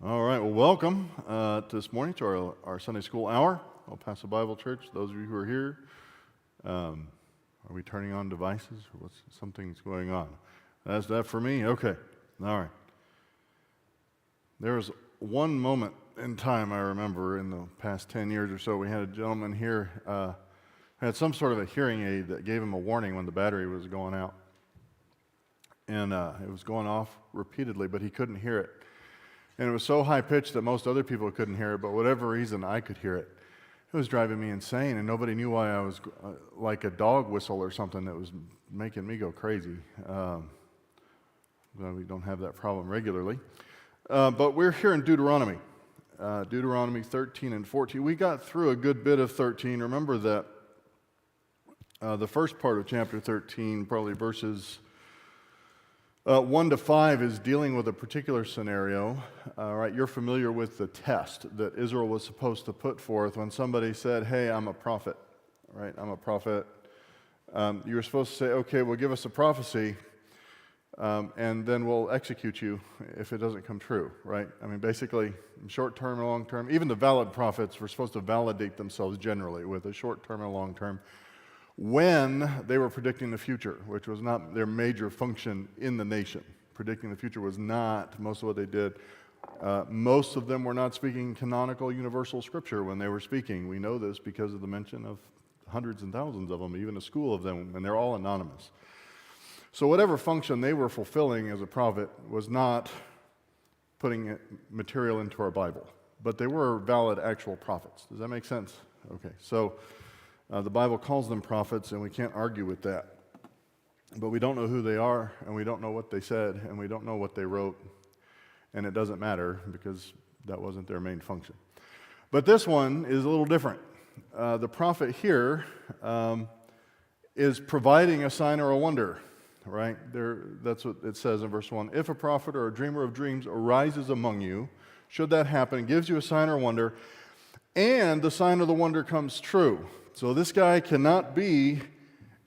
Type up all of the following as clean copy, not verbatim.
All right, well, welcome this morning to our Sunday school hour, Paso Bible Church. Those of you who are here, are we turning on devices? Or something's going on? That's that for me? Okay, all right. There was one moment in time I remember in the past 10 years or so, we had a gentleman here had some sort of a hearing aid that gave him a warning when the battery was going out. And it was going off repeatedly, but he couldn't hear it. And it was so high-pitched that most other people couldn't hear it, but whatever reason, I could hear it. It was driving me insane, and nobody knew why I was like a dog whistle or something that was making me go crazy. Well, we don't have that problem regularly. But we're here in Deuteronomy, Deuteronomy 13 and 14. We got through a good bit of 13. Remember that the first part of chapter 13, probably verses 1 to 5 is dealing with a particular scenario. Right, you're familiar with the test that Israel was supposed to put forth when somebody said, "Hey, I'm a prophet." Right, I'm a prophet. You were supposed to say, "Okay, well, give us a prophecy, and then we'll execute you if it doesn't come true." Right? I mean, basically, short term and long term. Even the valid prophets were supposed to validate themselves generally with a short term and a long term, when they were predicting the future, which was not their major function in the nation. Predicting the future was not most of what they did. Most of them were not speaking canonical universal scripture when they were speaking. We know this because of the mention of hundreds and thousands of them, even a school of them, and they're all anonymous. So whatever function they were fulfilling as a prophet was not putting material into our Bible, but they were valid actual prophets. Does that make sense? Okay, so the Bible calls them prophets, and we can't argue with that. But we don't know who they are, and we don't know what they said, and we don't know what they wrote, and it doesn't matter because that wasn't their main function. But this one is a little different. The prophet here is providing a sign or a wonder, right? That's what it says in verse 1. If a prophet or a dreamer of dreams arises among you, should that happen, gives you a sign or wonder, and the sign or the wonder comes true. So this guy cannot be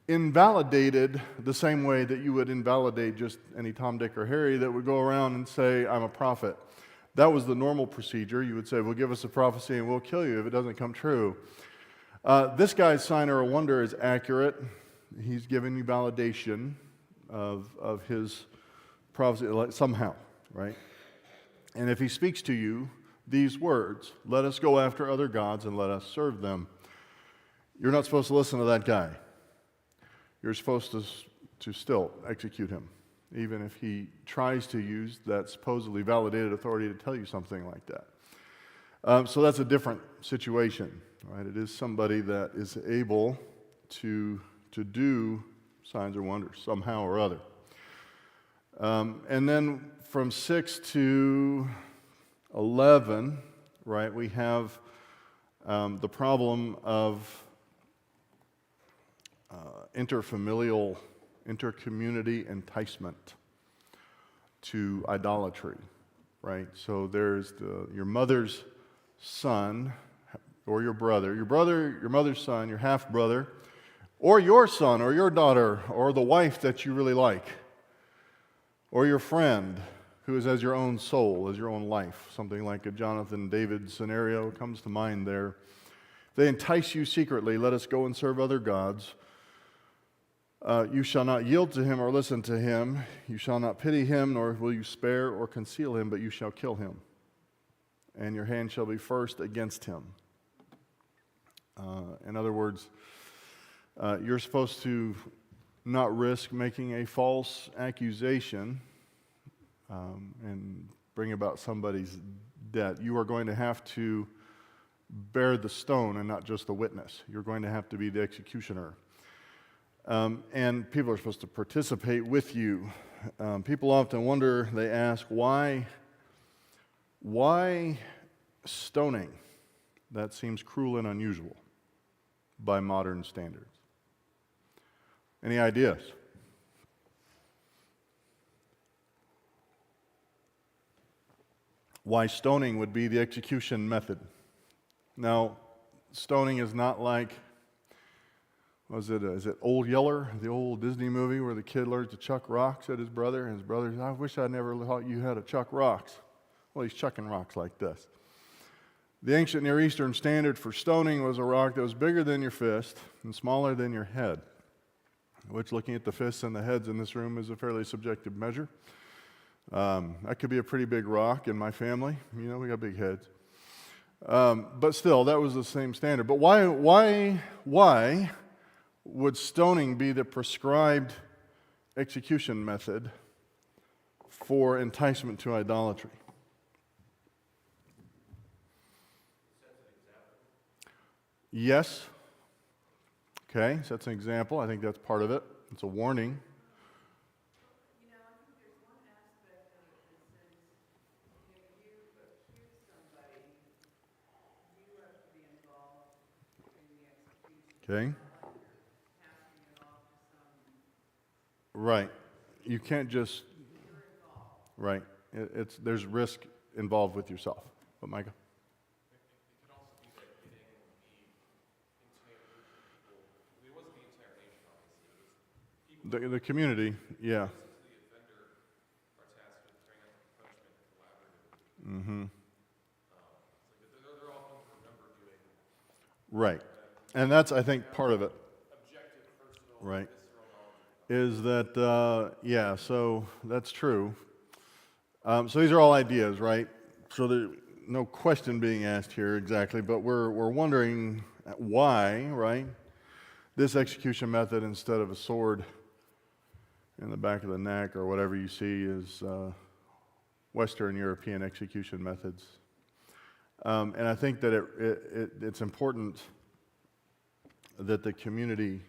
invalidated the same way that you would invalidate just any Tom, Dick, or Harry that would go around and say, "I'm a prophet." That was the normal procedure. You would say, "Well, give us a prophecy and we'll kill you if it doesn't come true." This guy's sign or a wonder is accurate. He's giving you validation of his prophecy somehow, right? And if he speaks to you these words, "Let us go after other gods and let us serve them," you're not supposed to listen to that guy. You're supposed to still execute him, even if he tries to use that supposedly validated authority to tell you something like that. So that's a different situation, right? It is somebody that is able to do signs or wonders somehow or other. And then from 6 to 11, right, we have the problem of interfamilial, intercommunity enticement to idolatry, right? So there's your mother's son or your mother's son, your half-brother, or your son or your daughter, or the wife that you really like, or your friend who is as your own soul, as your own life. Something like a Jonathan David scenario comes to mind there. They entice you secretly, "Let us go and serve other gods. You shall not yield to him or listen to him. You shall not pity him, nor will you spare or conceal him, but you shall kill him. And your hand shall be first against him." In other words, you're supposed to not risk making a false accusation and bring about somebody's death. You are going to have to bear the stone and not just the witness. You're going to have to be the executioner. And people are supposed to participate with you. People often wonder, they ask, why stoning? That seems cruel and unusual by modern standards. Any ideas? Why stoning would be the execution method? Now, stoning is not like, is it Old Yeller, the old Disney movie where the kid learns to chuck rocks at his brother, and his brother says, "I wish I never thought you had to chuck rocks." Well, he's chucking rocks like this. The ancient Near Eastern standard for stoning was a rock that was bigger than your fist and smaller than your head, which, looking at the fists and the heads in this room, is a fairly subjective measure. That could be a pretty big rock in my family. You know, we got big heads. But still, that was the same standard. But why would stoning be the prescribed execution method for enticement to idolatry? Yes. Okay, so that's an example. I think that's part of it. It's a warning. You know, I think there's one aspect of it that says if you accuse somebody, you have to be involved in the execution. Okay. It's not like you're passing it off to some. Right. You can't just. You're involved. Right. There's risk involved with yourself. But Micah? It could also be that hitting the entire group of people. It wasn't the entire nation, obviously. It was people. The community, yeah. Since the offender are tasked with carrying out the punishment collaboratively. Mm-hmm. They're often to remember doing Right. And that's, I think, part of it. objective, personal, Right. visceral knowledge. Is that, yeah, so that's true. So these are all ideas, right? So there's no question being asked here exactly, but we're wondering why, right? This execution method instead of a sword in the back of the neck or whatever you see is Western European execution methods. And I think that it's important that the community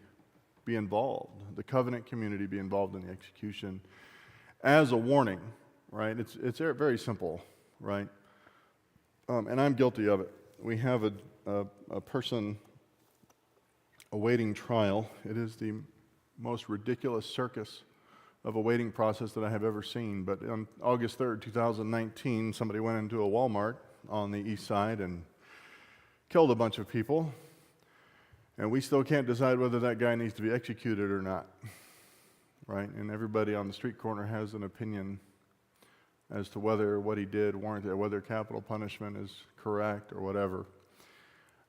be involved, the covenant community be involved in the execution as a warning, right? It's very simple, right? And I'm guilty of it. We have a person awaiting trial. It is the most ridiculous circus of a waiting process that I have ever seen. But on August 3rd, 2019, somebody went into a Walmart on the east side and killed a bunch of people. And we still can't decide whether that guy needs to be executed or not, right? And everybody on the street corner has an opinion as to whether what he did warranted, whether capital punishment is correct or whatever.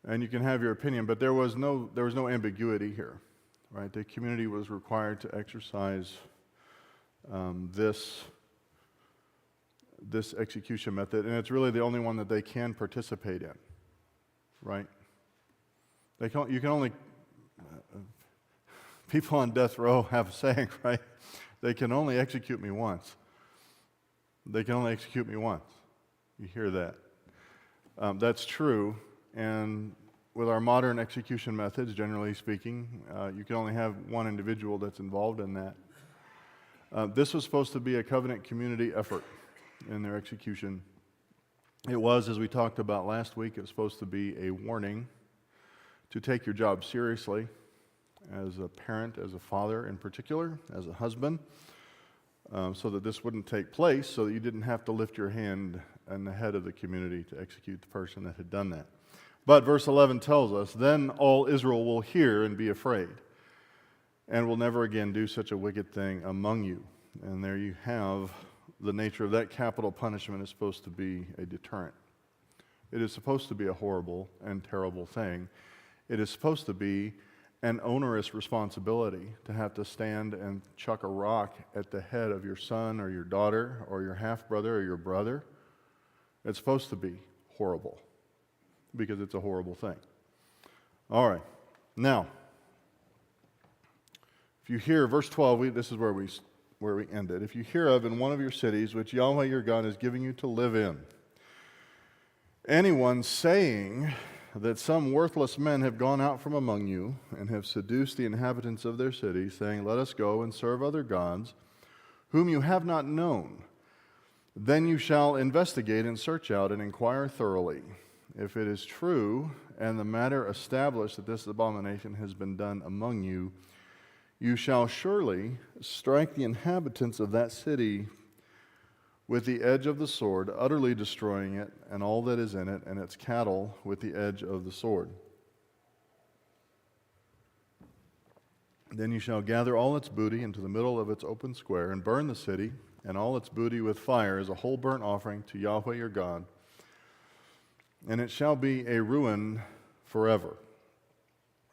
And you can have your opinion, but there was no ambiguity here, right? The community was required to exercise this execution method, and it's really the only one that they can participate in, right? You can only, people on death row have a saying, right? They can only execute me once. They can only execute me once. You hear that. That's true, and with our modern execution methods, generally speaking, you can only have one individual that's involved in that. This was supposed to be a covenant community effort in their execution. It was, as we talked about last week, it was supposed to be a warning to take your job seriously as a parent, as a father in particular, as a husband, so that this wouldn't take place, so that you didn't have to lift your hand and the head of the community to execute the person that had done that. But verse 11 tells us, then all Israel will hear and be afraid, and will never again do such a wicked thing among you. And there you have the nature of that. Capital punishment is supposed to be a deterrent. It is supposed to be a horrible and terrible thing. It is supposed to be an onerous responsibility to have to stand and chuck a rock at the head of your son or your daughter or your half-brother or your brother. It's supposed to be horrible because it's a horrible thing. All right. Now, if you hear, verse 12, this is where we ended. If you hear of in one of your cities, which Yahweh your God is giving you to live in, anyone saying that some worthless men have gone out from among you and have seduced the inhabitants of their city, saying, let us go and serve other gods, whom you have not known, then you shall investigate and search out and inquire thoroughly. If it is true, and the matter established that this abomination has been done among you, you shall surely strike the inhabitants of that city with the edge of the sword, utterly destroying it and all that is in it, and its cattle with the edge of the sword. Then you shall gather all its booty into the middle of its open square, and burn the city, and all its booty with fire as a whole burnt offering to Yahweh your God, and it shall be a ruin forever.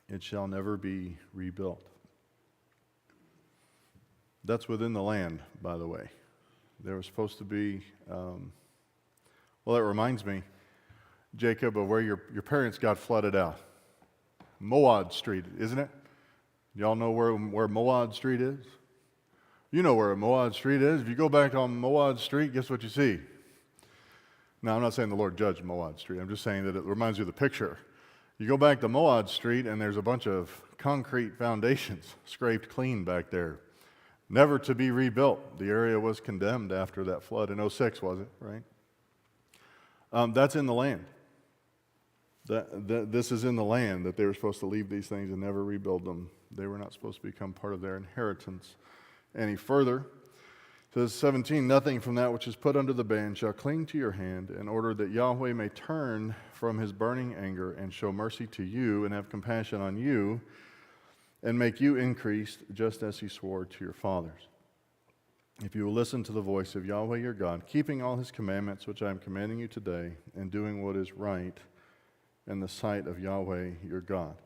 It shall never be rebuilt. That's within the land, by the way. There was supposed to be, well, it reminds me, Jacob, of where your parents got flooded out. Moad Street, isn't it? Y'all know where Moad Street is? You know where Moad Street is. If you go back on Moad Street, guess what you see? Now, I'm not saying the Lord judged Moad Street. I'm just saying that it reminds you of the picture. You go back to Moad Street, and there's a bunch of concrete foundations scraped clean back there, never to be rebuilt. The area was condemned after that flood in '06, was it, right? That's in the land. This is in the land that they were supposed to leave these things and never rebuild them. They were not supposed to become part of their inheritance any further. It says 17, nothing from that which is put under the ban shall cling to your hand, in order that Yahweh may turn from his burning anger and show mercy to you and have compassion on you and make you increase just as he swore to your fathers. If you will listen to the voice of Yahweh your God, keeping all his commandments which I am commanding you today, and doing what is right in the sight of Yahweh your God.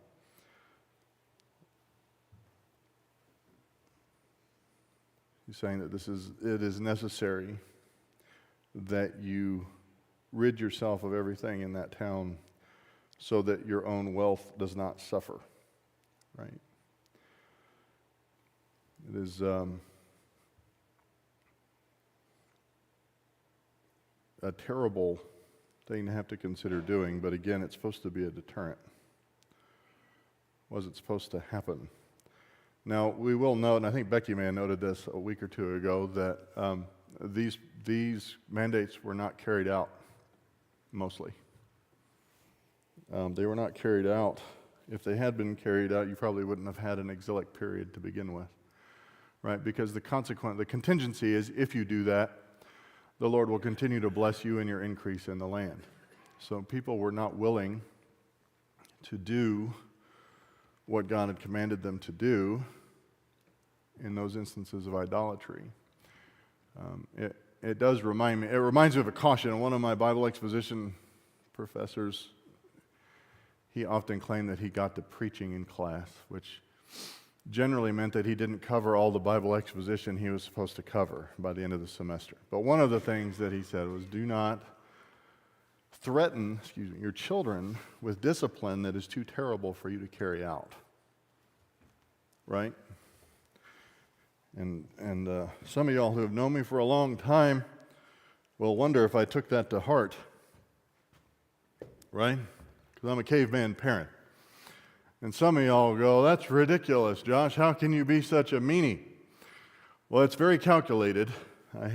He's saying that it is necessary that you rid yourself of everything in that town so that your own wealth does not suffer, right? It is a terrible thing to have to consider doing, but again, it's supposed to be a deterrent. Was it supposed to happen? Now, we will note, and I think Becky may have noted this a week or two ago, that these mandates were not carried out, mostly. They were not carried out. If they had been carried out, you probably wouldn't have had an exilic period to begin with, right? Because the contingency is, if you do that, the Lord will continue to bless you and your increase in the land. So people were not willing to do what God had commanded them to do in those instances of idolatry. It does remind me, it reminds me of a caution. One of my Bible exposition professors, he often claimed that he got to preaching in class, which generally meant that he didn't cover all the Bible exposition he was supposed to cover by the end of the semester. But one of the things that he said was, do not threaten, your children with discipline that is too terrible for you to carry out. Right? And some of y'all who have known me for a long time will wonder if I took that to heart. Right? Because I'm a caveman parent. And some of y'all go, that's ridiculous, Josh. How can you be such a meanie? Well, it's very calculated.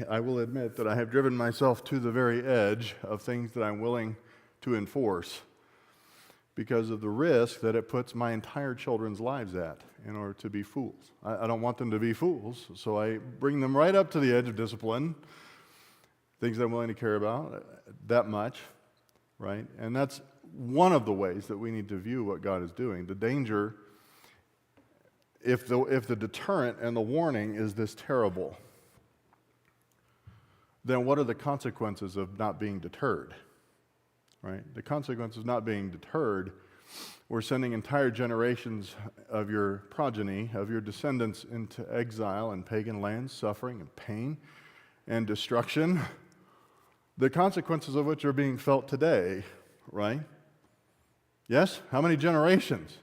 I will admit that I have driven myself to the very edge of things that I'm willing to enforce because of the risk that it puts my entire children's lives at in order to be fools. I don't want them to be fools, so I bring them right up to the edge of discipline, things I'm willing to care about that much, right? And that's one of the ways that we need to view what God is doing. The danger, if the deterrent and the warning is this terrible, then what are the consequences of not being deterred? Right? The consequences of not being deterred, we're sending entire generations of your progeny, of your descendants, into exile and pagan lands, suffering and pain and destruction, the consequences of which are being felt today, right? Yes? How many generations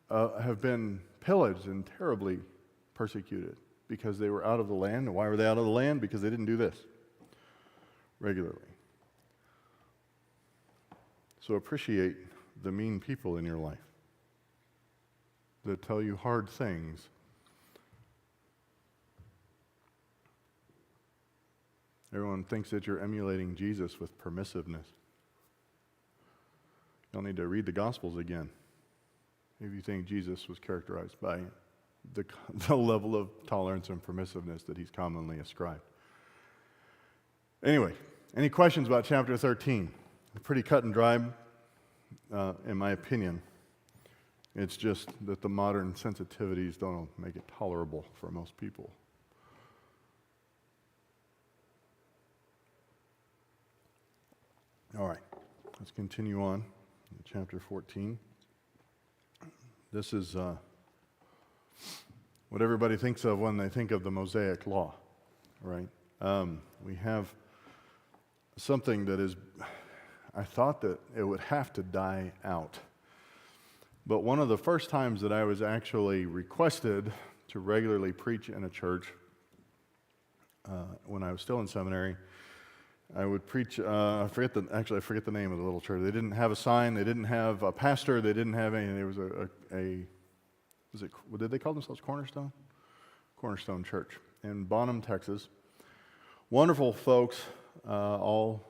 have been pillaged and terribly persecuted because they were out of the land? And why were they out of the land? Because they didn't do this regularly. So appreciate the mean people in your life that tell you hard things. Everyone thinks that you're emulating Jesus with permissiveness. You'll need to read the Gospels again if you think Jesus was characterized by the level of tolerance and permissiveness that he's commonly ascribed. Anyway, any questions about chapter 13? Pretty cut and dry, in my opinion. It's just that the modern sensitivities don't make it tolerable for most people. All right, let's continue on in chapter 14. This is what everybody thinks of when they think of the Mosaic Law, right? We have something that is, I thought that it would have to die out. But one of the first times that I was actually requested to regularly preach in a church, when I was still in seminary, I would preach, I forget the name of the little church. They didn't have a sign, they didn't have a pastor, they didn't have anything. There was what did they call themselves? Cornerstone? Cornerstone Church in Bonham, Texas. Wonderful folks, all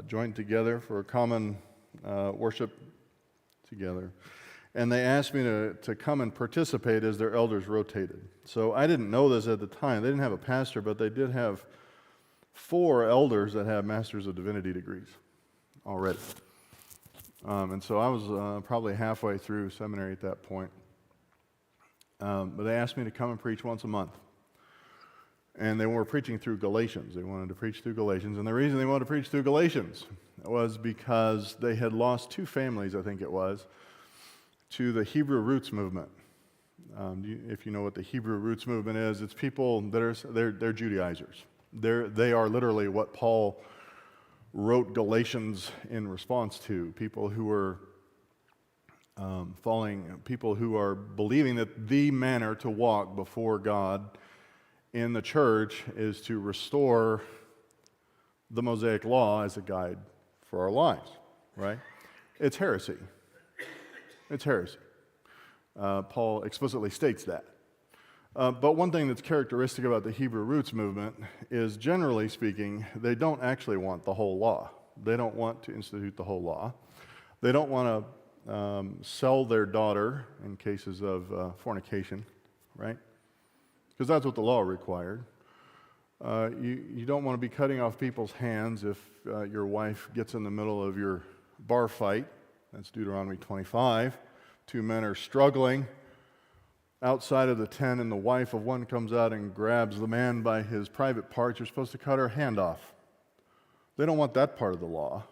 joined together for a common worship together. And they asked me to come and participate as their elders rotated. So I didn't know this at the time. They didn't have a pastor, but they did have 4 elders that have Masters of Divinity degrees already. And so I was probably halfway through seminary at that point. But they asked me to come and preach once a month. And they were preaching through Galatians. They wanted to preach through Galatians. And the reason they wanted to preach through Galatians was because they had lost 2 families, I think it was, to the Hebrew roots movement. If you know what the Hebrew roots movement is, it's people that they're Judaizers. They are literally what Paul wrote Galatians in response to. People who are people who are believing that the manner to walk before God in the church is to restore the Mosaic Law as a guide for our lives, right? It's heresy. It's heresy. Paul explicitly states that. But one thing that's characteristic about the Hebrew roots movement is, generally speaking, they don't actually want the whole law. They don't want to institute the whole law. They don't want to sell their daughter in cases of fornication, right? Because that's what the law required. You don't want to be cutting off people's hands if your wife gets in the middle of your bar fight. That's Deuteronomy 25. 2 men are struggling outside of the tent, and the wife of one comes out and grabs the man by his private parts. You're supposed to cut her hand off. They don't want that part of the law.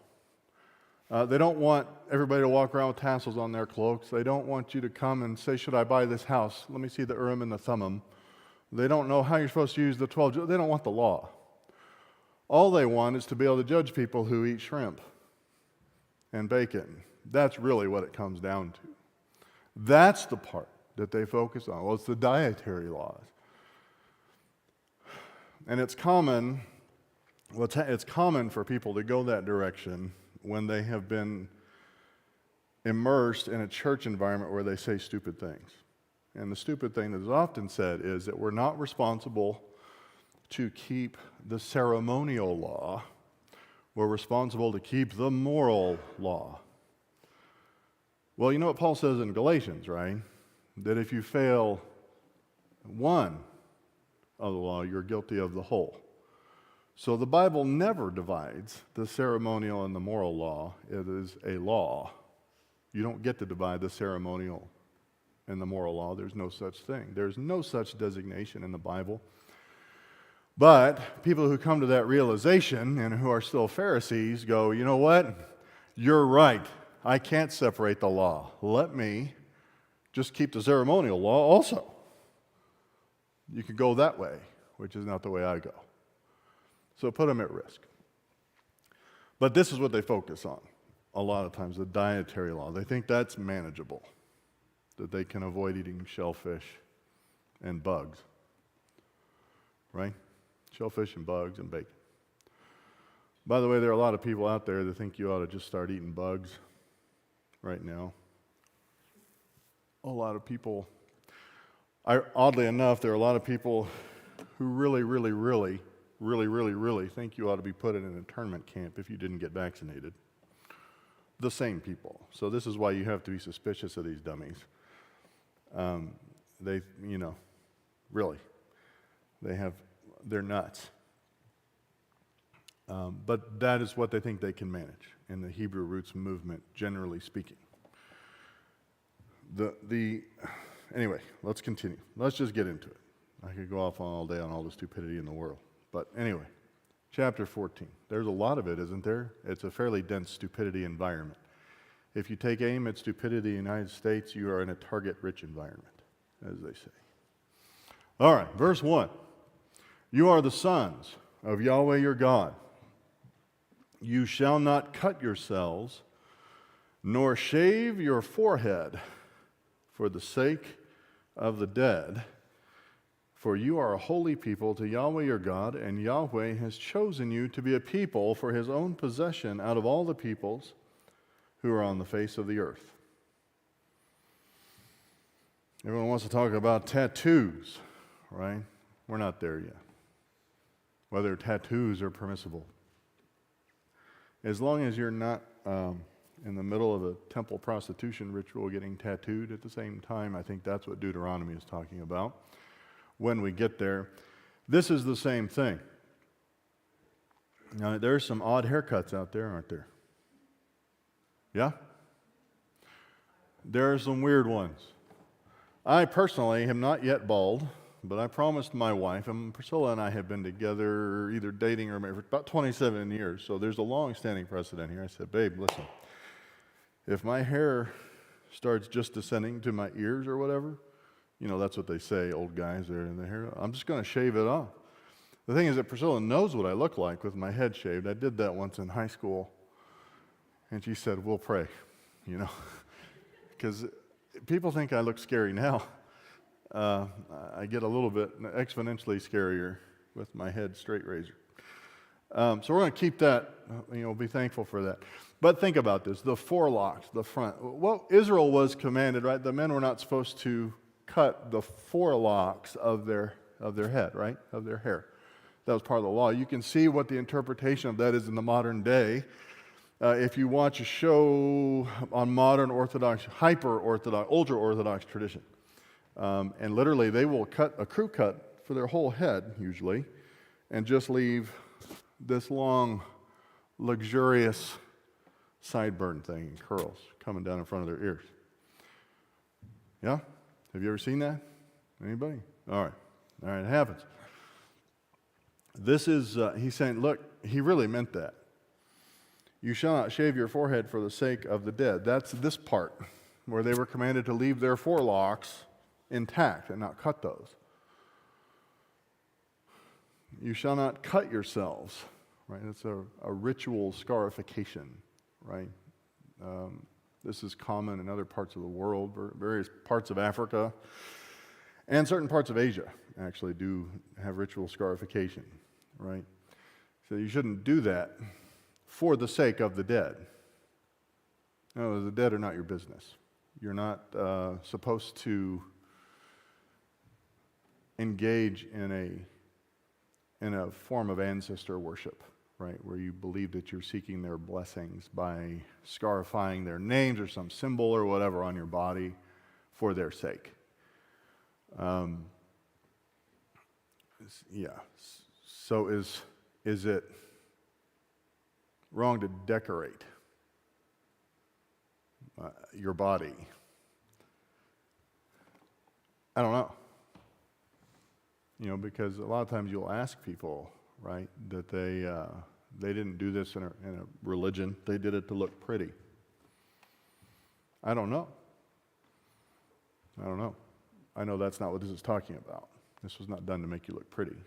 They don't want everybody to walk around with tassels on their cloaks. They don't want you to come and say, should I buy this house? Let me see the Urim and the Thummim. They don't know how you're supposed to use the 12. They don't want the law. All they want is to be able to judge people who eat shrimp and bacon. That's really what it comes down to. That's the part that they focus on. Well, it's the dietary laws. And it's common for people to go that direction when they have been immersed in a church environment where they say stupid things. And the stupid thing that is often said is that we're not responsible to keep the ceremonial law. We're responsible to keep the moral law. Well, you know what Paul says in Galatians, right? That if you fail one of the law, you're guilty of the whole. So the Bible never divides the ceremonial and the moral law. It is a law. You don't get to divide the ceremonial and the moral law. There's no such thing. There's no such designation in the Bible. But people who come to that realization and who are still Pharisees go, you know what? You're right. I can't separate the law. Let me just keep the ceremonial law also. You can go that way, which is not the way I go. So put them at risk. But this is what they focus on a lot of times, the dietary law. They think that's manageable, that they can avoid eating shellfish and bugs, right? Shellfish and bugs and bacon. By the way, there are a lot of people out there that think you ought to just start eating bugs right now. A lot of people, oddly enough, there are a lot of people who really think you ought to be put in an internment camp if you didn't get vaccinated. The same people. So this is why you have to be suspicious of these dummies. They're nuts. But that is what they think they can manage in the Hebrew roots movement, generally speaking. Anyway, let's continue. Let's just get into it. I could go off all day on all the stupidity in the world. But anyway, chapter 14. There's a lot of it, isn't there? It's a fairly dense stupidity environment. If you take aim at stupidity in the United States, you are in a target-rich environment, as they say. All right, verse 1. You are the sons of Yahweh your God. You shall not cut yourselves, nor shave your forehead for the sake of the dead, for you are a holy people to Yahweh your God, and Yahweh has chosen you to be a people for his own possession out of all the peoples who are on the face of the earth. Everyone wants to talk about tattoos, right? We're not there yet. Whether tattoos are permissible. As long as you're not in the middle of a temple prostitution ritual getting tattooed at the same time, I think that's what Deuteronomy is talking about. When we get there, this is the same thing. Now, there's some odd haircuts out there, aren't there? Yeah? There are some weird ones. I personally am not yet bald, but I promised my wife, and Priscilla and I have been together either dating or married for about 27 years, so there's a long-standing precedent here. I said, babe, listen, if my hair starts just descending to my ears or whatever, you know, that's what they say, old guys there in the hair, I'm just going to shave it off. The thing is that Priscilla knows what I look like with my head shaved. I did that once in high school, and she said, we'll pray, you know, because people think I look scary now. I get a little bit exponentially scarier with my head straight razor. So we're going to keep that, be thankful for that. But think about this, the forelocks, the front. Well, Israel was commanded, right? The men were not supposed to cut the forelocks of their head, right? Of their hair. That was part of the law. You can see what the interpretation of that is in the modern day. If you watch a show on modern Orthodox, hyper-Orthodox, ultra-Orthodox tradition, and literally they will cut a crew cut for their whole head, usually, and just leave this long, luxurious sideburn thing and curls coming down in front of their ears. Yeah? Have you ever seen that? Anybody? All right, it happens. This is, he's saying, look, he really meant that. You shall not shave your forehead for the sake of the dead. That's this part, where they were commanded to leave their forelocks intact and not cut those. You shall not cut yourselves, right? It's a ritual scarification, right? This is common in other parts of the world, various parts of Africa, and certain parts of Asia actually do have ritual scarification, right? So you shouldn't do that for the sake of the dead. No, the dead are not your business. You're not supposed to engage in a form of ancestor worship, right, where you believe that you're seeking their blessings by scarifying their names or some symbol or whatever on your body for their sake. So is it wrong to decorate your body? I don't know. Because a lot of times you'll ask people, right, that they didn't do this in a religion. They did it to look pretty. I don't know. I know that's not what this is talking about. This was not done to make you look pretty.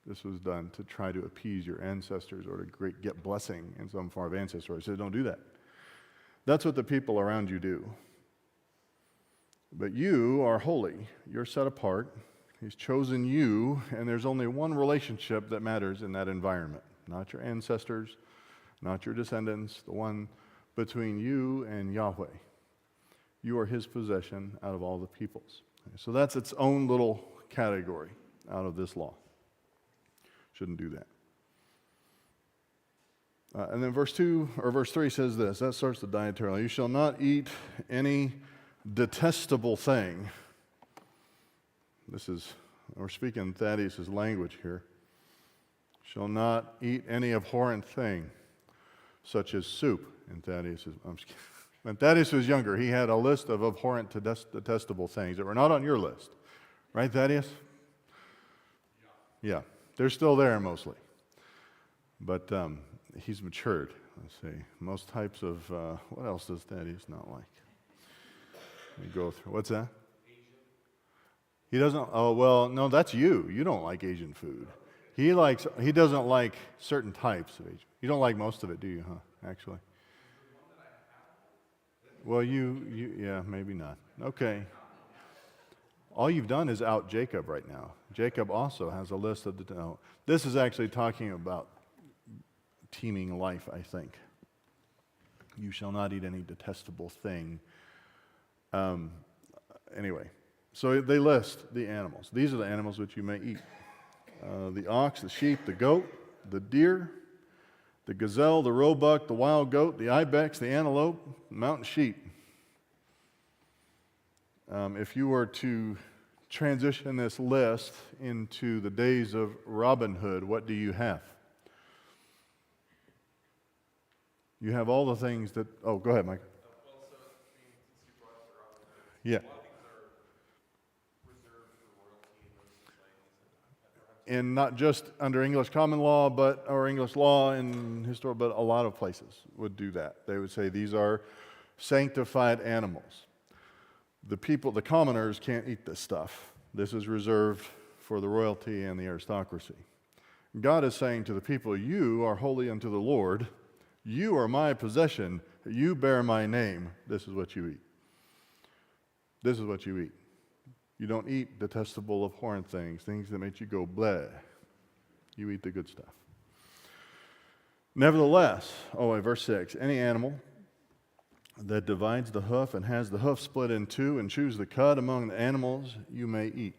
This was done to try to appease your ancestors or to get blessing in some form of ancestor. I said, don't do that. That's what the people around you do. But you are holy. You're set apart. He's chosen you, and there's only one relationship that matters in that environment. Not your ancestors, not your descendants, the one between you and Yahweh. You are his possession out of all the peoples. So that's its own little category out of this law. Shouldn't do that. And then verse 3 says this. That starts the dietary law. You shall not eat any detestable thing. We're speaking Thaddeus' language here. Shall not eat any abhorrent thing, such as soup. And Thaddeus is, I'm just kidding. When Thaddeus was younger, he had a list of abhorrent, detestable things that were not on your list. Right, Thaddeus? Yeah. They're still there mostly. But he's matured. Let's see. Most types of, what else does Thaddeus not like? Let me go through. What's that? He doesn't, oh, well, no, that's you. You don't like Asian food. He doesn't like certain types of Asian. You don't like most of it, do you, huh, actually? Well, yeah, maybe not. Okay. All you've done is out Jacob right now. Jacob also has a list of the, no, this is actually talking about teeming life, I think. You shall not eat any detestable thing. Anyway, so they list the animals. These are the animals which you may eat. The ox, the sheep, the goat, the deer, the gazelle, the roebuck, the wild goat, the ibex, the antelope, the mountain sheep. If you were to transition this list into the days of Robin Hood, what do you have? You have all the things that, oh, go ahead, Mike. Well, so, since you brought up the Robin Hood, Yeah. a lot of things are reserved for royalty in those societies. And not just under English common law, or English law and historical, but a lot of places would do that. They would say these are sanctified animals. The people, the commoners can't eat this stuff. This is reserved for the royalty and the aristocracy. God is saying to the people, you are holy unto the Lord. You are my possession. You bear my name. This is what you eat. This is what you eat. You don't eat detestable, abhorrent things that make you go bleh. You eat the good stuff. Nevertheless, verse 6, any animal that divides the hoof and has the hoof split in two and chews the cud among the animals you may eat.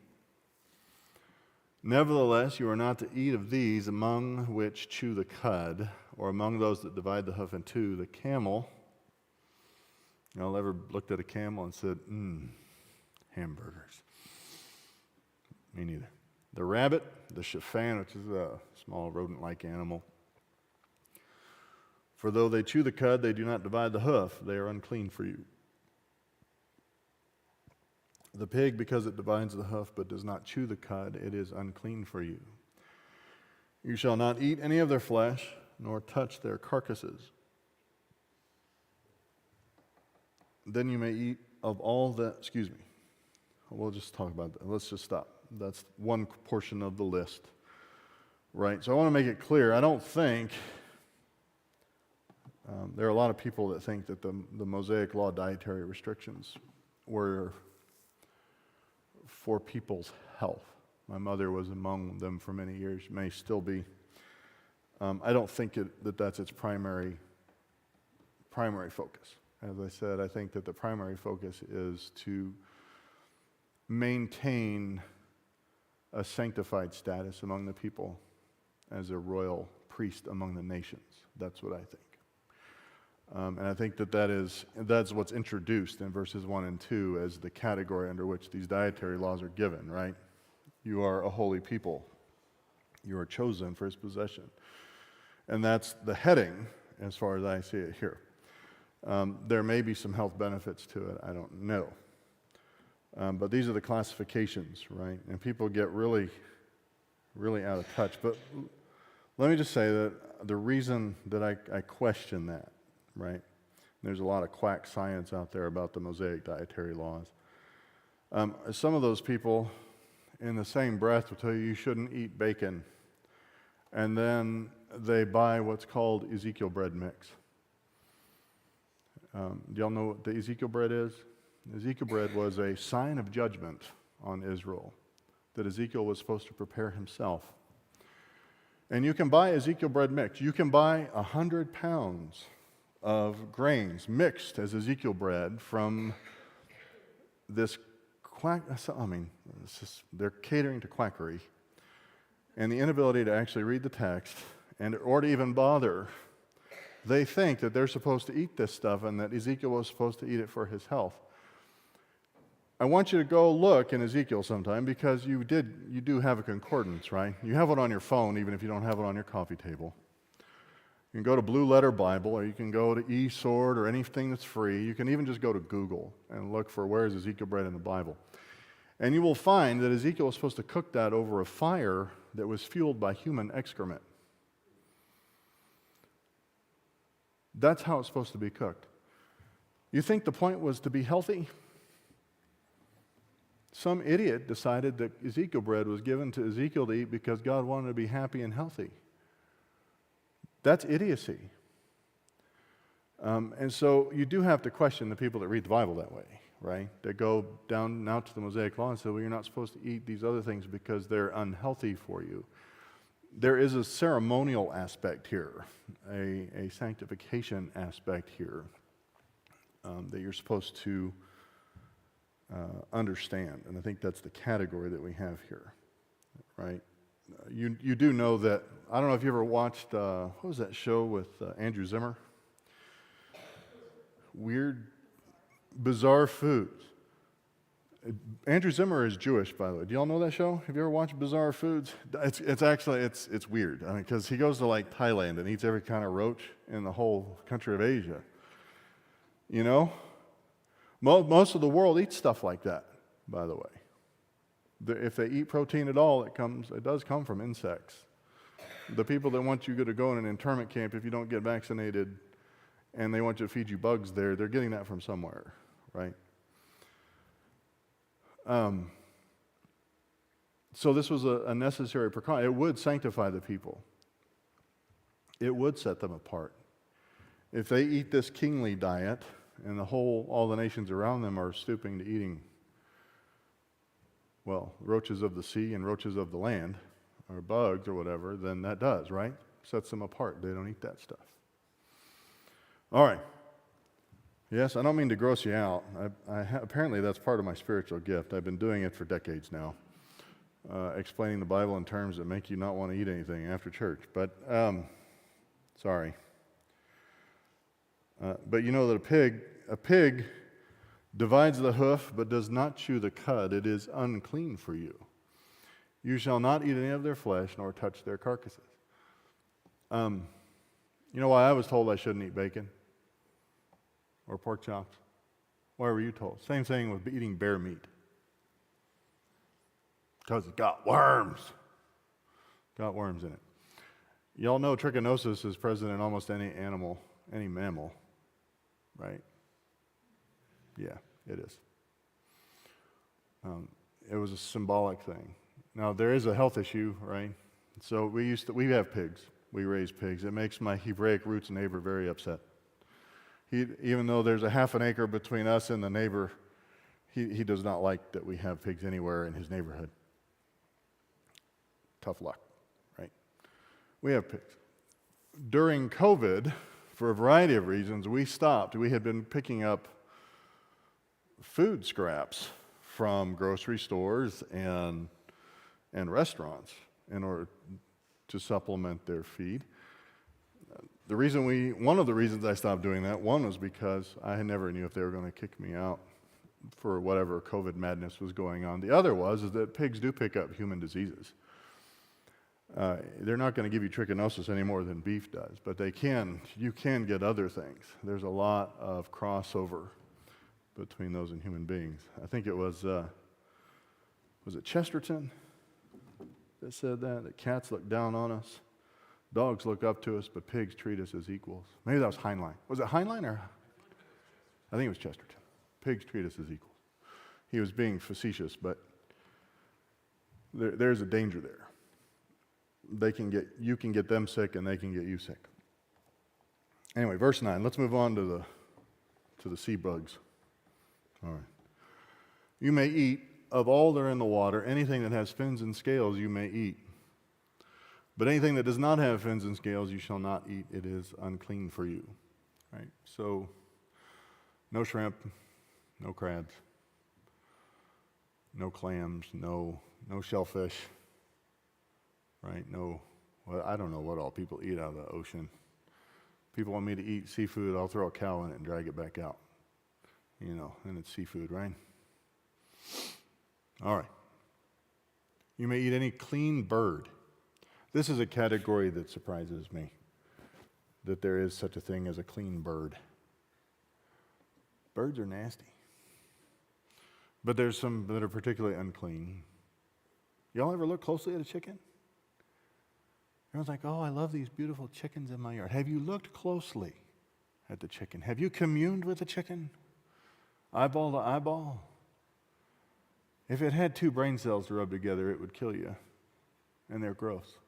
Nevertheless, you are not to eat of these among which chew the cud, or among those that divide the hoof in two, the camel. Y'all ever looked at a camel and said, hamburgers? Me neither. The rabbit, the chafan, which is a small rodent-like animal. For though they chew the cud, they do not divide the hoof. They are unclean for you. The pig, because it divides the hoof but does not chew the cud, it is unclean for you. You shall not eat any of their flesh, nor touch their carcasses. Then you may eat of all that, we'll just talk about that. Let's just stop. That's one portion of the list, right? So I want to make it clear, I don't think, there are a lot of people that think that the Mosaic Law dietary restrictions were for people's health. My mother was among them for many years, may still be. I don't think that's its primary focus. As I said, I think that the primary focus is to maintain a sanctified status among the people as a royal priest among the nations. That's what I think. And I think that's what's introduced in verses 1 and 2 as the category under which these dietary laws are given, right? You are a holy people. You are chosen for his possession. And that's the heading as far as I see it here. There may be some health benefits to it, I don't know. But these are the classifications, right? And people get really, really out of touch. But let me just say that the reason that I question that, right? There's a lot of quack science out there about the Mosaic dietary laws. Some of those people, in the same breath, will tell you shouldn't eat bacon. And then they buy what's called Ezekiel bread mix. Do y'all know what the Ezekiel bread is? Ezekiel bread was a sign of judgment on Israel that Ezekiel was supposed to prepare himself. And you can buy Ezekiel bread mix. You can buy 100 pounds of grains mixed as Ezekiel bread from this they're catering to quackery and the inability to actually read the text or to even bother. They think that they're supposed to eat this stuff and that Ezekiel was supposed to eat it for his health. I want you to go look in Ezekiel sometime because you do have a concordance, right? You have it on your phone even if you don't have it on your coffee table. You can go to Blue Letter Bible, or you can go to eSword, or anything that's free. You can even just go to Google and look for where is Ezekiel bread in the Bible. And you will find that Ezekiel was supposed to cook that over a fire that was fueled by human excrement. That's how it's supposed to be cooked. You think the point was to be healthy? Some idiot decided that Ezekiel bread was given to Ezekiel to eat because God wanted to be happy and healthy. That's idiocy. And so you do have to question the people that read the Bible that way, right? That go down now to the Mosaic Law and say, well, you're not supposed to eat these other things because they're unhealthy for you. There is a ceremonial aspect here, a sanctification aspect here that you're supposed to understand. And I think that's the category that we have here, right? You do know that, I don't know if you ever watched, what was that show with Andrew Zimmer? Weird, Bizarre Foods. Andrew Zimmer is Jewish, by the way. Do y'all know that show? Have you ever watched Bizarre Foods? It's actually weird. I mean, because he goes to like Thailand and eats every kind of roach in the whole country of Asia. You know? Most of the world eats stuff like that, by the way. If they eat protein at all, it does come from insects. The people that want you to go in an internment camp if you don't get vaccinated and they want you to feed you bugs there, they're getting that from somewhere, right? So this was a necessary precaution. It would sanctify the people. It would set them apart. If they eat this kingly diet and all the nations around them are stooping to eating, well, roaches of the sea and roaches of the land, or bugs or whatever, then that does, right? Sets them apart. They don't eat that stuff. All right. Yes, I don't mean to gross you out. Apparently that's part of my spiritual gift. I've been doing it for decades now, explaining the Bible in terms that make you not want to eat anything after church. But, sorry. But you know that a pig divides the hoof but does not chew the cud. It is unclean for you. You shall not eat any of their flesh nor touch their carcasses. You know why I was told I shouldn't eat bacon or pork chops? Why were you told? Same thing with eating bear meat. Because it's got worms. Got worms in it. Y'all know trichinosis is present in almost any animal, any mammal, right? Yeah, it is. It was a symbolic thing. Now, there is a health issue, right? So we have pigs. We raise pigs. It makes my Hebraic roots neighbor very upset. Even though there's a half an acre between us and the neighbor, he does not like that we have pigs anywhere in his neighborhood. Tough luck, right? We have pigs. During COVID, for a variety of reasons, we stopped. We had been picking up food scraps from grocery stores and restaurants in order to supplement their feed. One of the reasons I stopped doing that, one was because I never knew if they were going to kick me out for whatever COVID madness was going on. The other is that pigs do pick up human diseases. They're not going to give you trichinosis any more than beef does, but you can get other things. There's a lot of crossover between those and human beings. I think it was it Chesterton that said that cats look down on us, dogs look up to us, but pigs treat us as equals. Maybe that was Heinlein. Was it Heinlein or? I think it was Chesterton. Pigs treat us as equals. He was being facetious, but there's a danger there. You can get them sick and they can get you sick. Anyway, verse 9. Let's move on to the sea bugs. All right. You may eat of all that are in the water, anything that has fins and scales you may eat. But anything that does not have fins and scales you shall not eat. It is unclean for you. Right? So, no shrimp, no crabs, no clams, no shellfish. Right? I don't know what all people eat out of the ocean. People want me to eat seafood, I'll throw a cow in it and drag it back out. And it's seafood, right? All right. You may eat any clean bird. This is a category that surprises me. that there is such a thing as a clean bird. Birds are nasty. But there's some that are particularly unclean. Y'all ever look closely at a chicken? Everyone's like, oh, I love these beautiful chickens in my yard. Have you looked closely at the chicken? Have you communed with the chicken? Eyeball to eyeball? If it had 2 brain cells to rub together, it would kill you. And they're gross.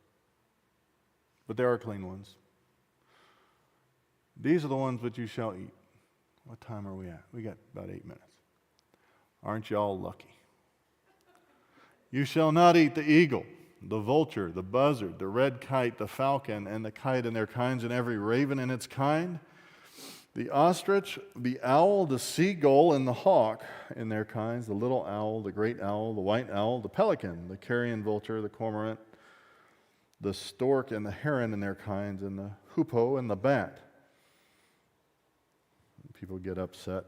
But there are clean ones. These are the ones that you shall eat. What time are we at? We got about 8 minutes. Aren't y'all lucky? You shall not eat the eagle, the vulture, the buzzard, the red kite, the falcon, and the kite in their kinds, and every raven in its kind, the ostrich, the owl, the seagull, and the hawk in their kinds, the little owl, the great owl, the white owl, the pelican, the carrion vulture, the cormorant, the stork, and the heron in their kinds, and the hoopoe, and the bat. People get upset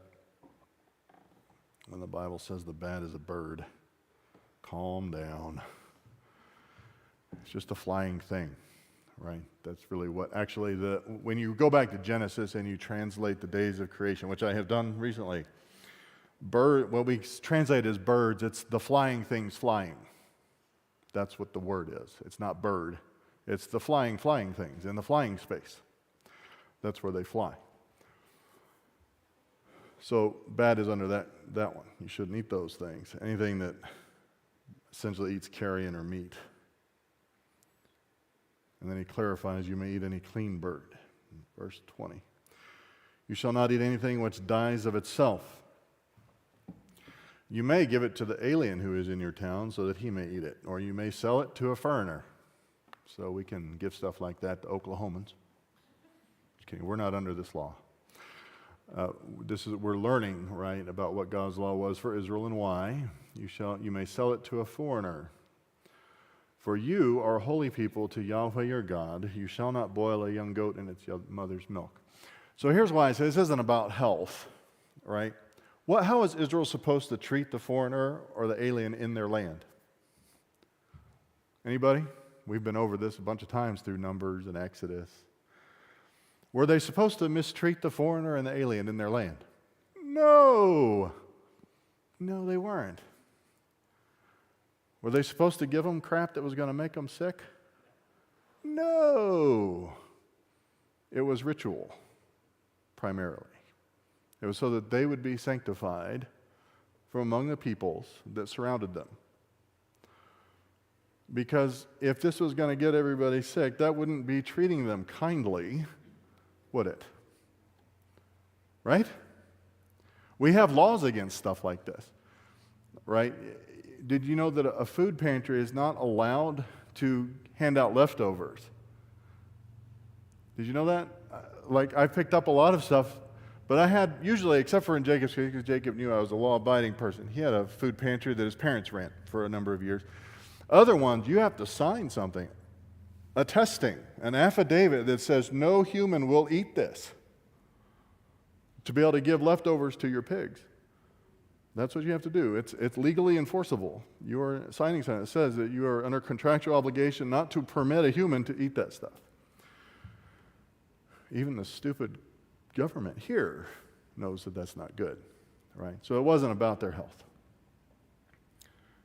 when the Bible says the bat is a bird. Calm down. It's just a flying thing, right? That's really what, actually, when you go back to Genesis and you translate the days of creation, which I have done recently, what we translate as birds, it's the flying things flying. That's what the word is. It's not bird. It's the flying things in the flying space. That's where they fly. So bat is under that one. You shouldn't eat those things. Anything that essentially eats carrion or meat. And then he clarifies, you may eat any clean bird. Verse 20. You shall not eat anything which dies of itself. You may give it to the alien who is in your town so that he may eat it. Or you may sell it to a foreigner. So we can give stuff like that to Oklahomans. Just kidding, we're not under this law. We're learning, right, about what God's law was for Israel and why. You may sell it to a foreigner. For you are holy people to Yahweh your God. You shall not boil a young goat in its mother's milk. So here's why I say this isn't about health, right? How is Israel supposed to treat the foreigner or the alien in their land? Anybody? We've been over this a bunch of times through Numbers and Exodus. Were they supposed to mistreat the foreigner and the alien in their land? No. No, they weren't. Were they supposed to give them crap that was going to make them sick? No. It was ritual, primarily. It was so that they would be sanctified from among the peoples that surrounded them. Because if this was going to get everybody sick, that wouldn't be treating them kindly, would it? Right? We have laws against stuff like this, right? Did you know that a food pantry is not allowed to hand out leftovers? Did you know that? Like, I picked up a lot of stuff, but I had, usually, except for in Jacob's case, because Jacob knew I was a law-abiding person, he had a food pantry that his parents ran for a number of years. Other ones, you have to sign something, attesting, an affidavit that says no human will eat this, to be able to give leftovers to your pigs. That's what you have to do. It's legally enforceable. You are signing something that says that you are under contractual obligation not to permit a human to eat that stuff. Even the stupid government here knows that that's not good, right? So it wasn't about their health.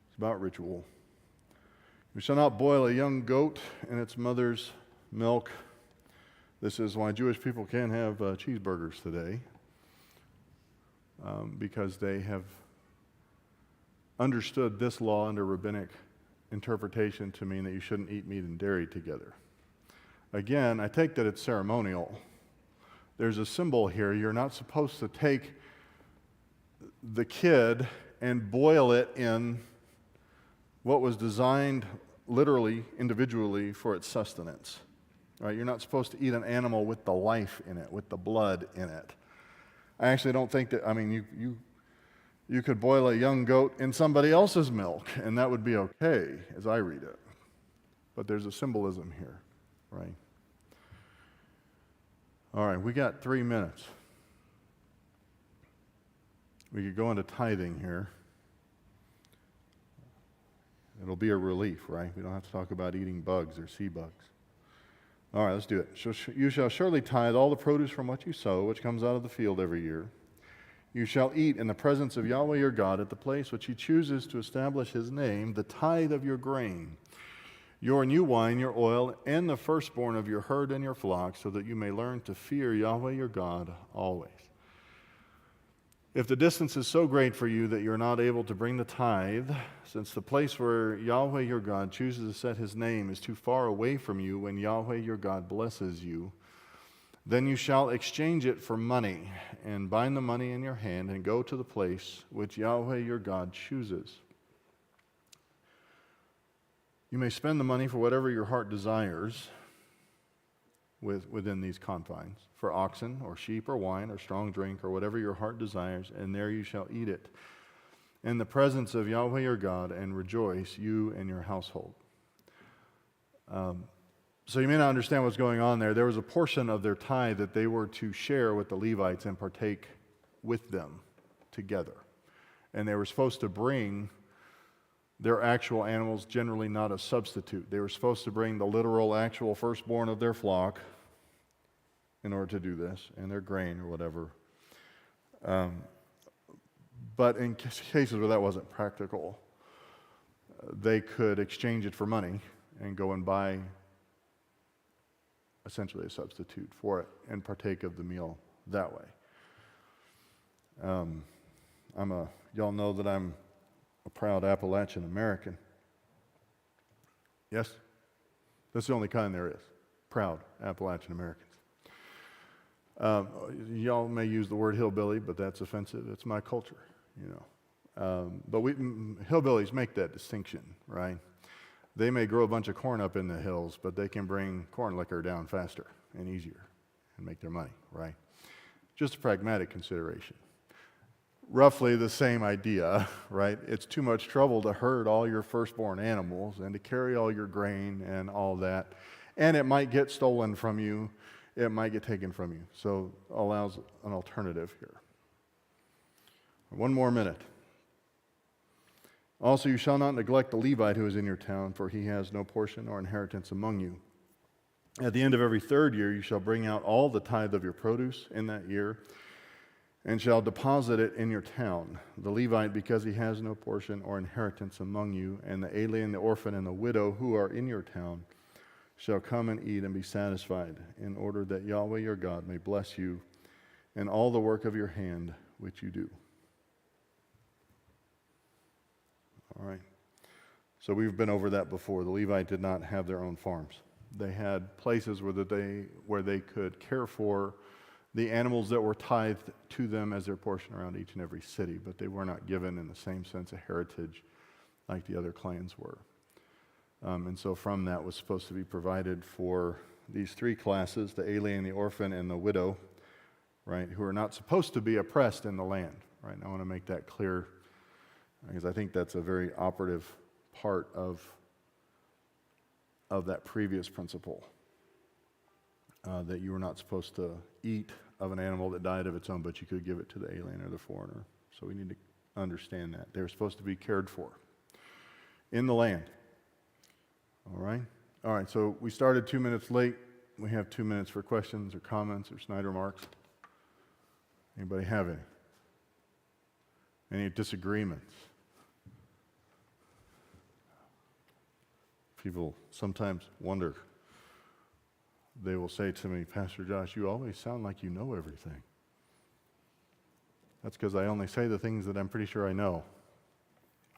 It's about ritual. You shall not boil a young goat in its mother's milk. This is why Jewish people can't have cheeseburgers today, because they have understood this law under rabbinic interpretation to mean that you shouldn't eat meat and dairy together. Again, I take that it's ceremonial. There's a symbol here. You're not supposed to take the kid and boil it in what was designed literally, individually, for its sustenance. Right? You're not supposed to eat an animal with the life in it, with the blood in it. I actually don't think that, you could boil a young goat in somebody else's milk, and that would be okay, as I read it. But there's a symbolism here, right? All right, we got 3 minutes. We could go into tithing here. It'll be a relief, right? We don't have to talk about eating bugs or sea bugs. All right, let's do it. You shall surely tithe all the produce from what you sow, which comes out of the field every year. You shall eat in the presence of Yahweh your God at the place which he chooses to establish his name, the tithe of your grain, your new wine, your oil, and the firstborn of your herd and your flock, so that you may learn to fear Yahweh your God always. If the distance is so great for you that you're not able to bring the tithe, since the place where Yahweh your God chooses to set his name is too far away from you when Yahweh your God blesses you, then you shall exchange it for money, and bind the money in your hand, and go to the place which Yahweh your God chooses. You may spend the money for whatever your heart desires within these confines, for oxen or sheep or wine or strong drink or whatever your heart desires, and there you shall eat it in the presence of Yahweh your God, and rejoice, you and your household. So you may not understand what's going on there. There was a portion of their tithe that they were to share with the Levites and partake with them together. And they were supposed to bring their actual animals, generally not a substitute. They were supposed to bring the literal, actual firstborn of their flock in order to do this, and their grain or whatever. But in cases where that wasn't practical, they could exchange it for money and go and buy essentially a substitute for it and partake of the meal that way. Y'all know that I'm a proud Appalachian American. Yes? That's the only kind there is. Proud Appalachian Americans. Y'all may use the word hillbilly, but that's offensive. It's my culture, you know. But hillbillies make that distinction, right? They may grow a bunch of corn up in the hills, but they can bring corn liquor down faster and easier and make their money, right? Just a pragmatic consideration. Roughly the same idea, right? It's too much trouble to herd all your firstborn animals and to carry all your grain and all that. And it might get stolen from you. It might get taken from you. So allows an alternative here. One more minute. Also, you shall not neglect the Levite who is in your town, for he has no portion or inheritance among you. At the end of every third year, you shall bring out all the tithe of your produce in that year, and shall deposit it in your town. The Levite, because he has no portion or inheritance among you, and the alien, the orphan, and the widow who are in your town, shall come and eat and be satisfied, in order that Yahweh your God may bless you in all the work of your hand which you do. All right. So we've been over that before. The Levite did not have their own farms. They had places where they could care for the animals that were tithed to them as their portion around each and every city, but they were not given in the same sense of heritage like the other clans were. And so from that was supposed to be provided for these three classes, the alien, the orphan, and the widow, right, who are not supposed to be oppressed in the land, right? And I want to make that clear because I think that's a very operative part of that previous principle, that you were not supposed to eat of an animal that died of its own, but you could give it to the alien or the foreigner. So we need to understand that. They're supposed to be cared for in the land. All right? All right, so we started 2 minutes late. We have 2 minutes for questions or comments or snide remarks. Anybody have any? Any disagreements? People sometimes wonder. They will say to me, Pastor Josh, you always sound like you know everything. That's because I only say the things that I'm pretty sure I know.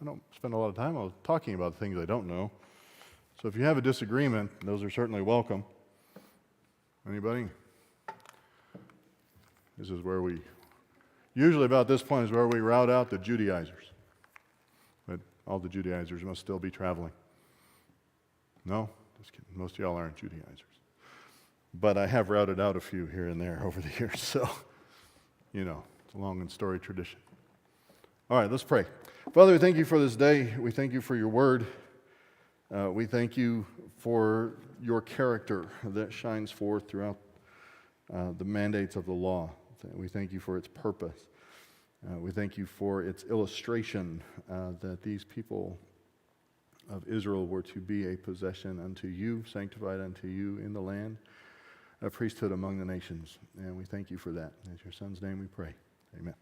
I don't spend a lot of time talking about the things I don't know. So if you have a disagreement, those are certainly welcome. Anybody? This is where usually about this point is where we rout out the Judaizers. But all the Judaizers must still be traveling. No? Just kidding. Most of y'all aren't Judaizers. But I have routed out a few here and there over the years, so, it's a long and storied tradition. All right, let's pray. Father, we thank you for this day. We thank you for your word. We thank you for your character that shines forth throughout the mandates of the law. We thank you for its purpose. We thank you for its illustration that these people of Israel were to be a possession unto you, sanctified unto you in the land, a priesthood among the nations. And we thank you for that. In your Son's name we pray. Amen.